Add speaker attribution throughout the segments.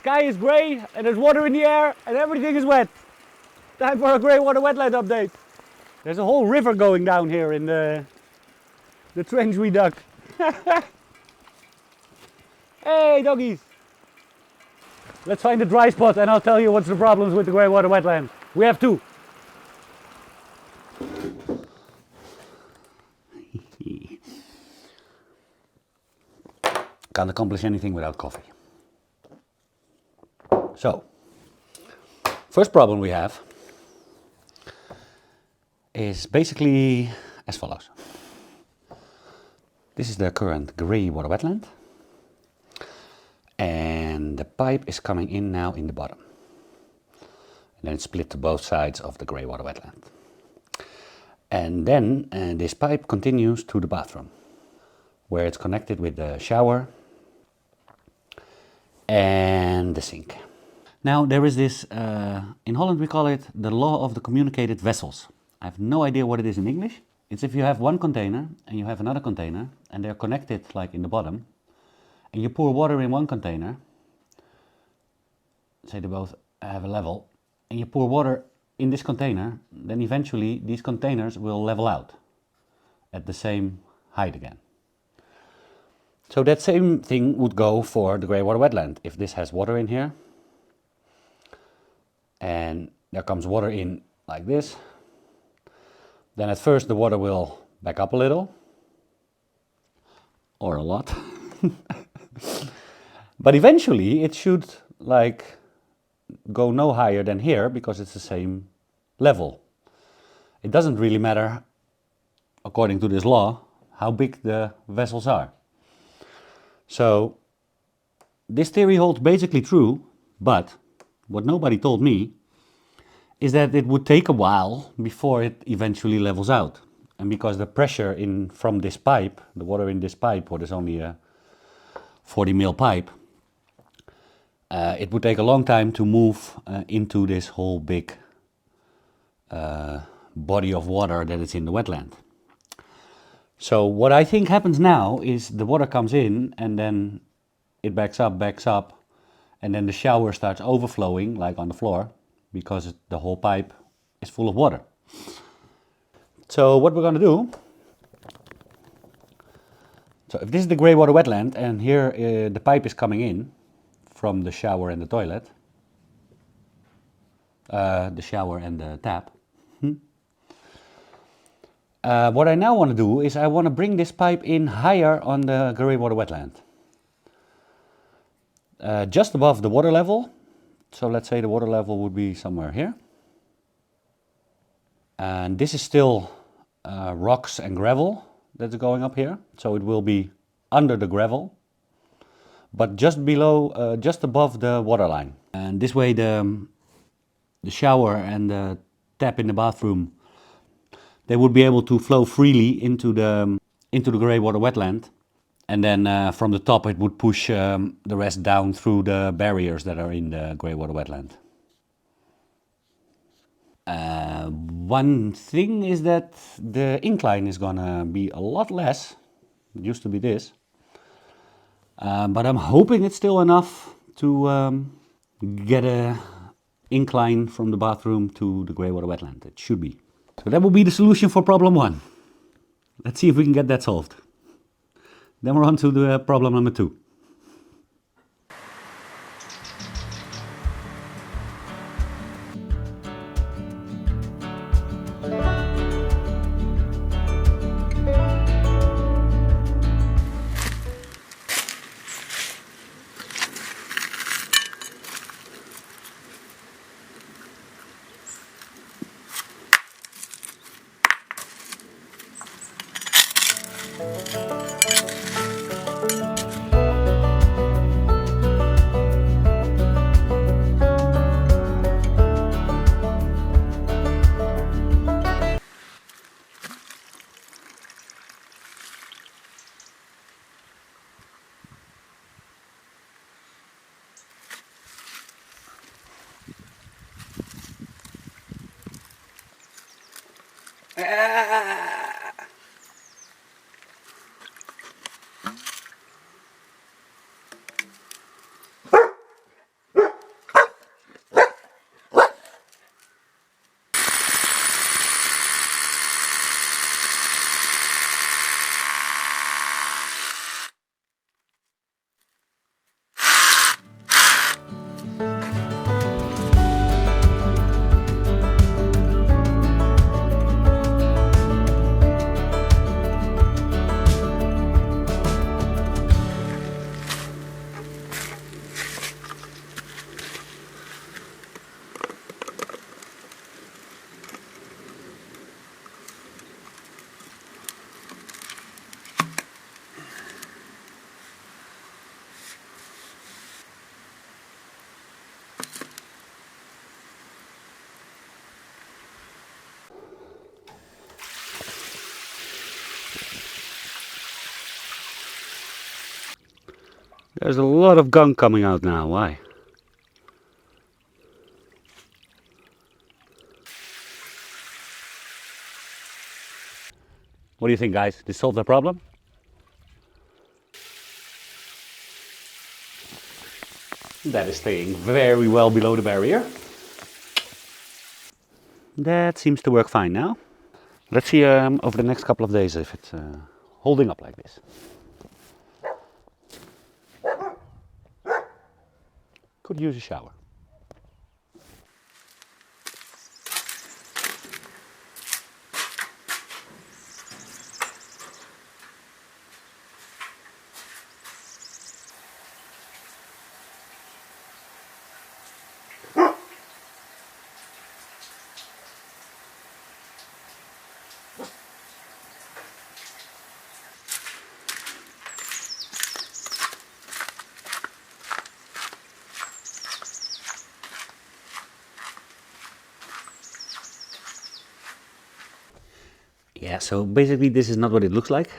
Speaker 1: sky is grey and there's water in the air and everything is wet. Time for a grey water wetland update. There's a whole river going down here in the trench we dug. Hey doggies! Let's find a dry spot and I'll tell you what's the problems with the grey water wetland. We have two. Can't accomplish anything without coffee. So, first problem we have is basically as follows. This is the current grey water wetland. And the pipe is coming in now in the bottom. And then it's split to both sides of the grey water wetland. And then this pipe continues to the bathroom, where it's connected with the shower and the sink. Now there is this, in Holland we call it the law of the communicated vessels. I have no idea what it is in English. It's if you have one container and you have another container and they're connected like in the bottom, and you pour water in one container, say they both have a level, and you pour water in this container, then eventually these containers will level out at the same height again. So that same thing would go for the grey water wetland. If this has water in here, and there comes water in like this, then at first the water will back up a little, or a lot. But eventually it should like go no higher than here because it's the same level. It doesn't really matter, according to this law, how big the vessels are. So this theory holds basically true, but what nobody told me is that it would take a while before it eventually levels out. And because the pressure from this pipe, the water in this pipe, what is only a 40 mil pipe, it would take a long time to move into this whole big body of water that is in the wetland. So what I think happens now is the water comes in and then it backs up, and then the shower starts overflowing like on the floor because the whole pipe is full of water. So what we're going to do, so if this is the grey water wetland and here the pipe is coming in from the shower and the toilet, the shower and the tap, what I now want to do is I want to bring this pipe in higher on the grey water wetland. Just above the water level. So let's say the water level would be somewhere here. And this is still rocks and gravel that's going up here. So it will be under the gravel, but just below, just above the water line. And this way the shower and the tap in the bathroom, they would be able to flow freely into the grey water wetland. And then from the top it would push the rest down through the barriers that are in the grey water wetland. One thing is that the incline is gonna be a lot less. It used to be this. But I'm hoping it's still enough to get a incline from the bathroom to the grey water wetland. It should be. So that will be the solution for problem one. Let's see if we can get that solved. Then we're on to the problem number two. There's a lot of gunk coming out now. Why? What do you think, guys? Did this solve the problem? That is staying very well below the barrier. That seems to work fine now. Let's see over the next couple of days if it's holding up like this. Could use a shower. Yeah, so basically this is not what it looks like.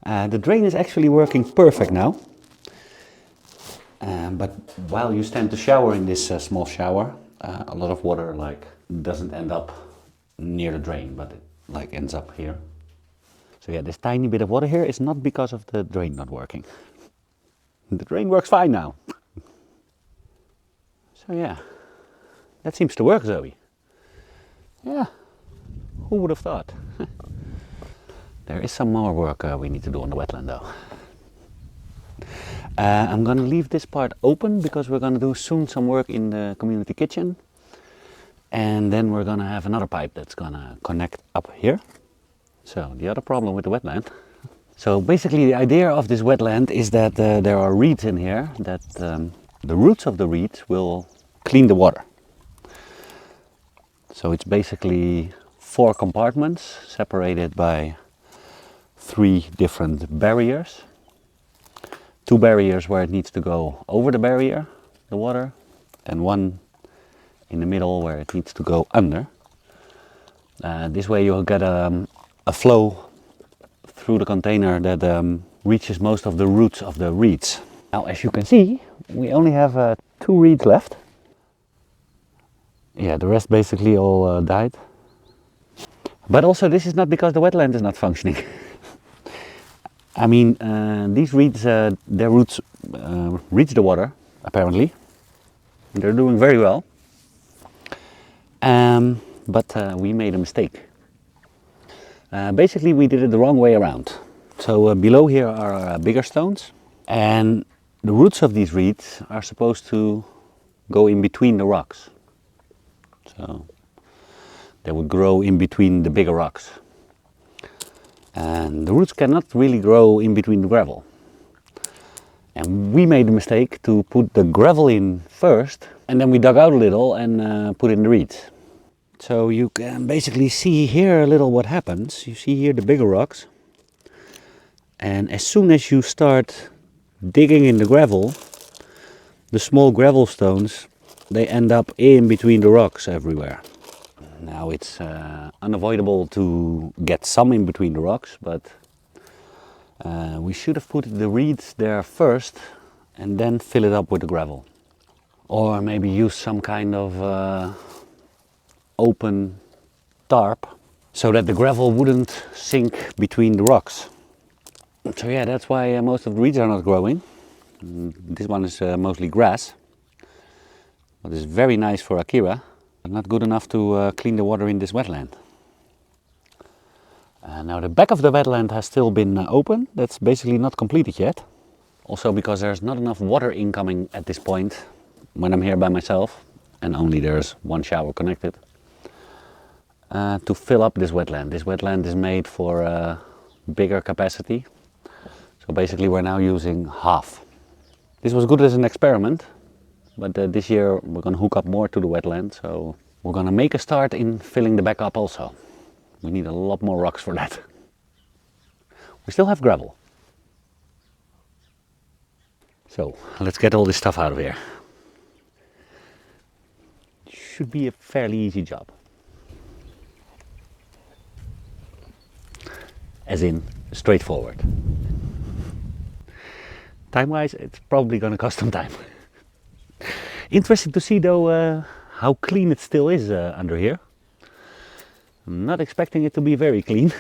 Speaker 1: The drain is actually working perfect now. But while you stand to shower in this small shower, a lot of water doesn't end up near the drain, but it ends up here. So yeah, this tiny bit of water here is not because of the drain not working. The drain works fine now. So yeah, that seems to work, Zoe. Yeah, who would have thought? There is some more work we need to do on the wetland though. I'm gonna leave this part open because we're gonna do soon some work in the community kitchen. And then we're gonna have another pipe that's gonna connect up here. So the other problem with the wetland. So basically the idea of this wetland is that there are reeds in here that the roots of the reeds will clean the water. So it's basically 4 compartments separated by 3 different barriers. 2 barriers where it needs to go over the barrier, the water, and 1 in the middle where it needs to go under. This way you'll get a flow through the container that reaches most of the roots of the reeds. Now, as you can see, we only have 2 reeds left. Yeah, the rest basically all died. But also this is not because the wetland is not functioning. I mean, these reeds, their roots reach the water, apparently. They're doing very well. But we made a mistake. Basically, we did it the wrong way around. So below here are bigger stones. And the roots of these reeds are supposed to go in between the rocks. So they would grow in between the bigger rocks. And the roots cannot really grow in between the gravel. And we made the mistake to put the gravel in first, and then we dug out a little and put in the reeds. So you can basically see here a little what happens. You see here the bigger rocks. And as soon as you start digging in the gravel, the small gravel stones, they end up in between the rocks everywhere. Now it's unavoidable to get some in between the rocks, but we should have put the reeds there first and then fill it up with the gravel. Or maybe use some kind of open tarp so that the gravel wouldn't sink between the rocks. So yeah, that's why most of the reeds are not growing. This one is mostly grass, but it's very nice for Akira. Not good enough to clean the water in this wetland. Now the back of the wetland has still been open. That's basically not completed yet. Also because there's not enough water incoming at this point when I'm here by myself, and only there's 1 shower connected, to fill up this wetland. This wetland is made for a bigger capacity. So basically we're now using half. This was good as an experiment. But this year we're going to hook up more to the wetland, so we're going to make a start in filling the back up also. We need a lot more rocks for that. We still have gravel. So let's get all this stuff out of here. Should be a fairly easy job. As in, straightforward. Time-wise, it's probably going to cost some time. Interesting to see though how clean it still is under here. I'm not expecting it to be very clean.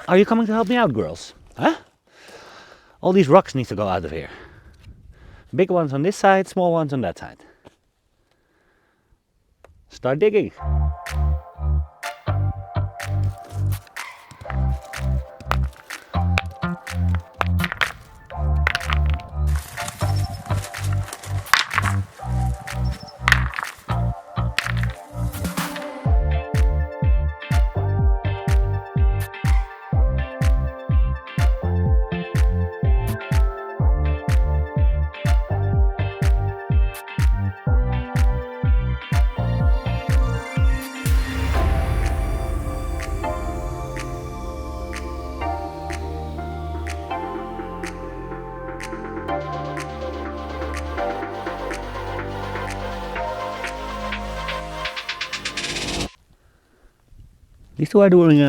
Speaker 1: Are you coming to help me out, girls? Huh? All these rocks need to go out of here. Big ones on this side, small ones on that side. Start digging. These two are doing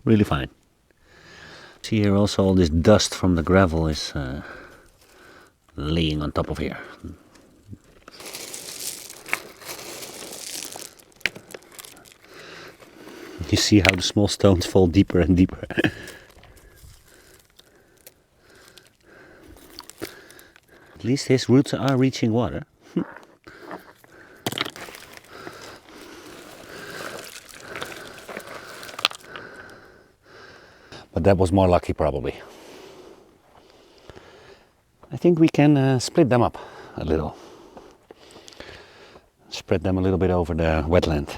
Speaker 1: really fine. See here also all this dust from the gravel is laying on top of here. You see how the small stones fall deeper and deeper. At least his roots are reaching water. But that was more lucky probably. I think we can split them up a little. Spread them a little bit over the wetland.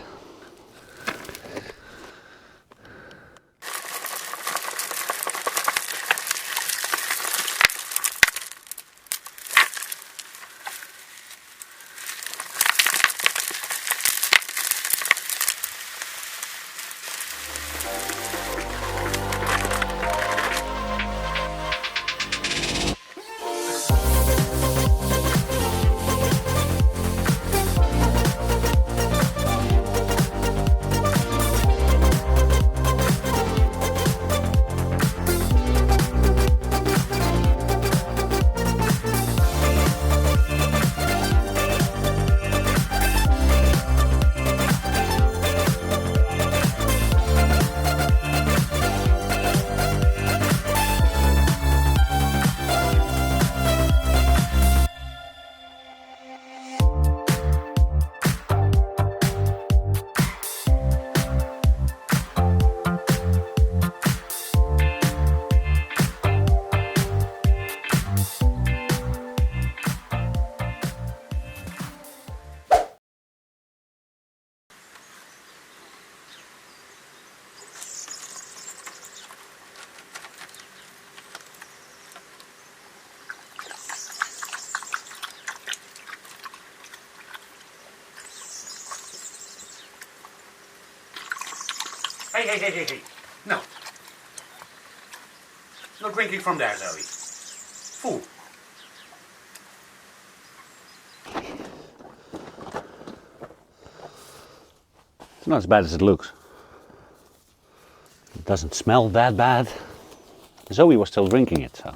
Speaker 1: Hey. No. No drinking from there, Zoe. Fool. It's not as bad as it looks. It doesn't smell that bad. Zoe was still drinking it, so.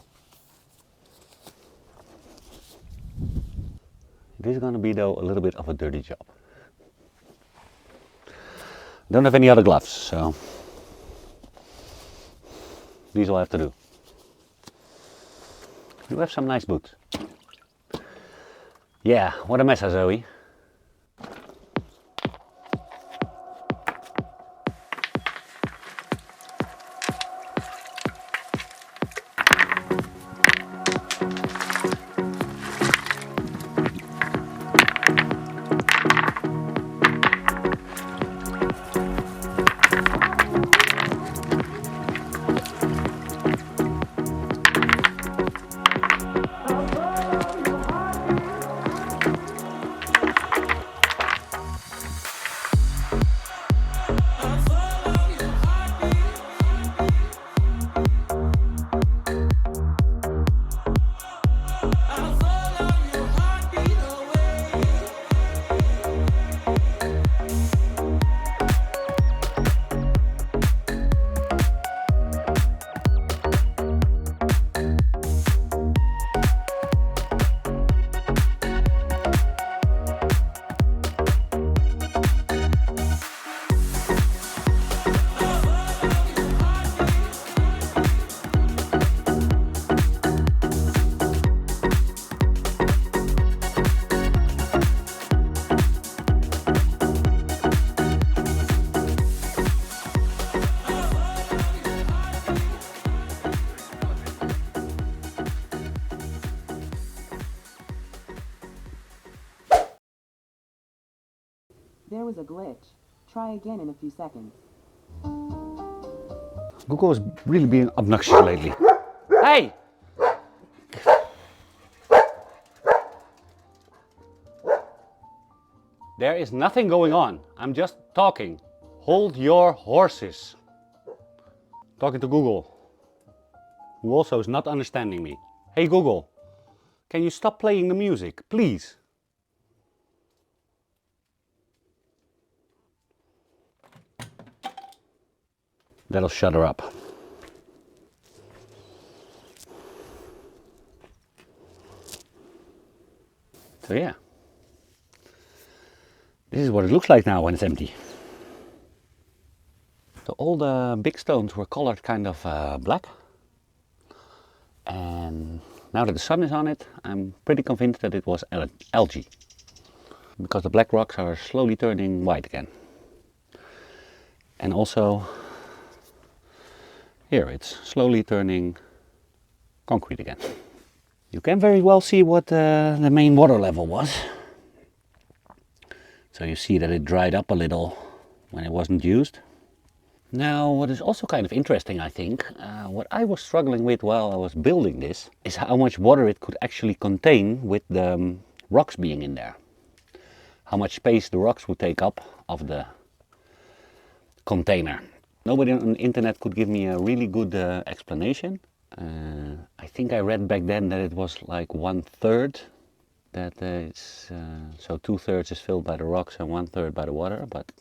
Speaker 1: It is going to be, though, a little bit of a dirty job. Don't have any other gloves, so these will have to do. You have some nice boots. Yeah, what a mess, Zoe.
Speaker 2: There was a glitch. Try again in a few seconds.
Speaker 1: Google is really being obnoxious lately. Hey! There is nothing going on. I'm just talking. Hold your horses. Talking to Google, who also is not understanding me. Hey Google, can you stop playing the music, please? That'll shut her up. So yeah, this is what it looks like now when it's empty. So all the big stones were colored kind of black. And now that the sun is on it, I'm pretty convinced that it was algae. Because the black rocks are slowly turning white again. And also, here it's slowly turning concrete again. You can very well see what the main water level was. So you see that it dried up a little when it wasn't used. Now, what is also kind of interesting, I think, what I was struggling with while I was building this, is how much water it could actually contain with the rocks being in there. How much space the rocks would take up of the container. Nobody on the internet could give me a really good explanation. I think I read back then that it was like 1/3. That is, so 2/3 is filled by the rocks and 1/3 by the water, but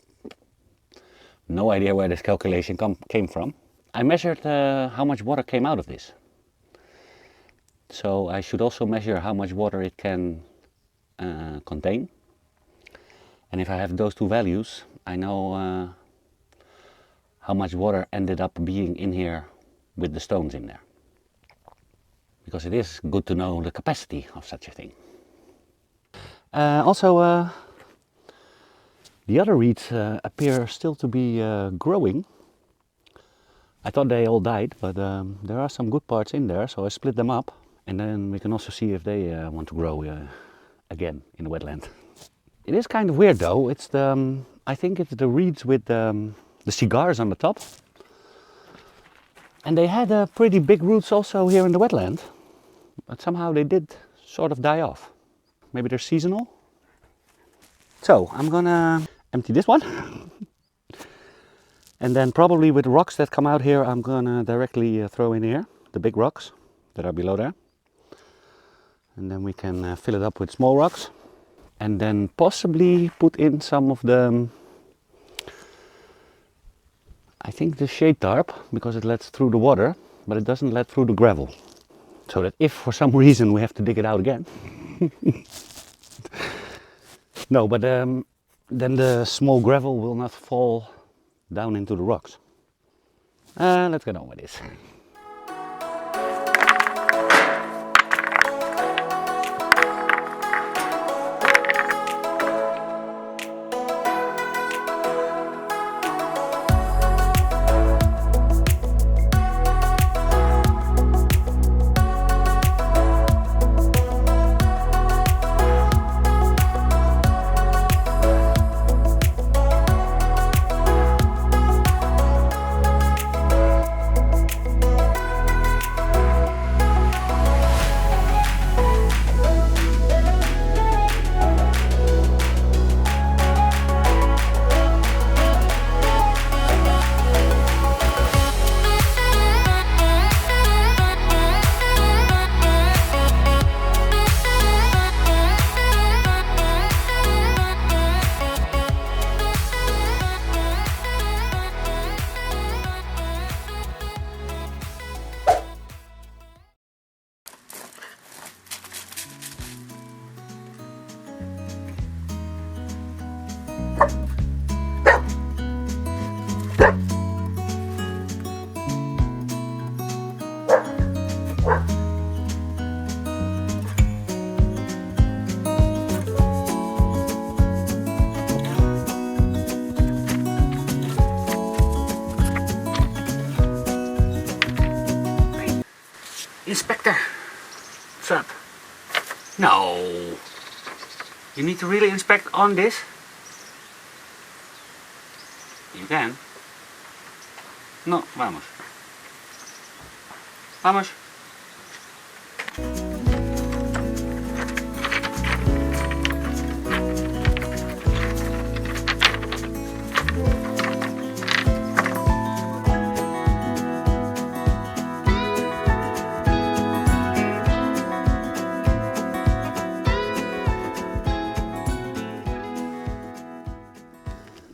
Speaker 1: no idea where this calculation came from. I measured how much water came out of this. So I should also measure how much water it can contain. And if I have those two values, I know how much water ended up being in here with the stones in there. Because it is good to know the capacity of such a thing. Also, the other reeds appear still to be growing. I thought they all died, but there are some good parts in there, so I split them up. And then we can also see if they want to grow again in the wetland. It is kind of weird though. It's the, I think it's the reeds with the cigars on the top. And they had pretty big roots also here in the wetland. But somehow they did sort of die off. Maybe they're seasonal. So I'm gonna empty this one. And then probably with rocks that come out here, I'm gonna directly throw in here the big rocks that are below there. And then we can fill it up with small rocks. And then possibly put in some of the, I think the shade tarp, because it lets through the water, but it doesn't let through the gravel. So that if for some reason we have to dig it out again. No, but then the small gravel will not fall down into the rocks. Let's get on with this. Inspector, what's up? No. You need to really inspect on this? You can. No, vamos. Vamos.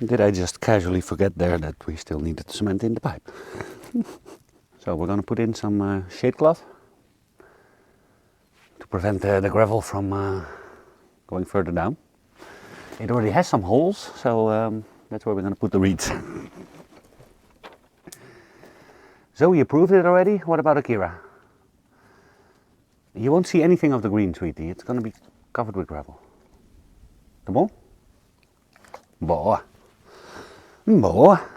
Speaker 1: Did I just casually forget there that we still needed cement in the pipe? So we're going to put in some shade cloth to prevent the gravel from going further down. It already has some holes, so that's where we're going to put the reeds. Zoe approved it already. What about Akira? You won't see anything of the green, sweetie. It's going to be covered with gravel. Tá bom? Boa. Boa.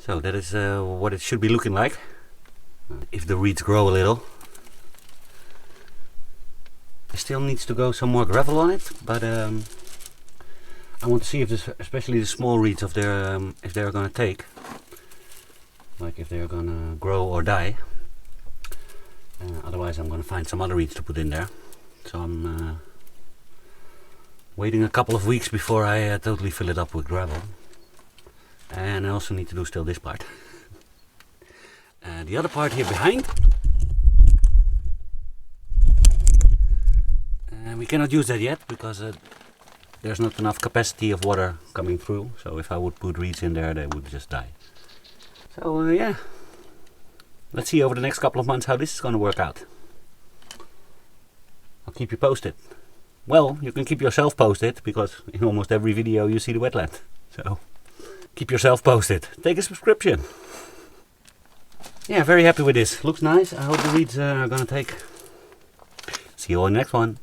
Speaker 1: So that is what it should be looking like if the reeds grow a little. There still needs to go some more gravel on it, but I want to see if this, especially the small reeds, if they're gonna take, like if they're gonna grow or die. Otherwise I'm gonna find some other reeds to put in there. So I'm waiting a couple of weeks before I totally fill it up with gravel. And I also need to do still this part. The other part here behind, we cannot use that yet because there's not enough capacity of water coming through. So if I would put reeds in there, they would just die. So yeah, let's see over the next couple of months how this is going to work out. I'll keep you posted. Well, you can keep yourself posted because in almost every video you see the wetland. So keep yourself posted. Take a subscription. Yeah, very happy with this. Looks nice. I hope the reeds are gonna take. See you on the next one.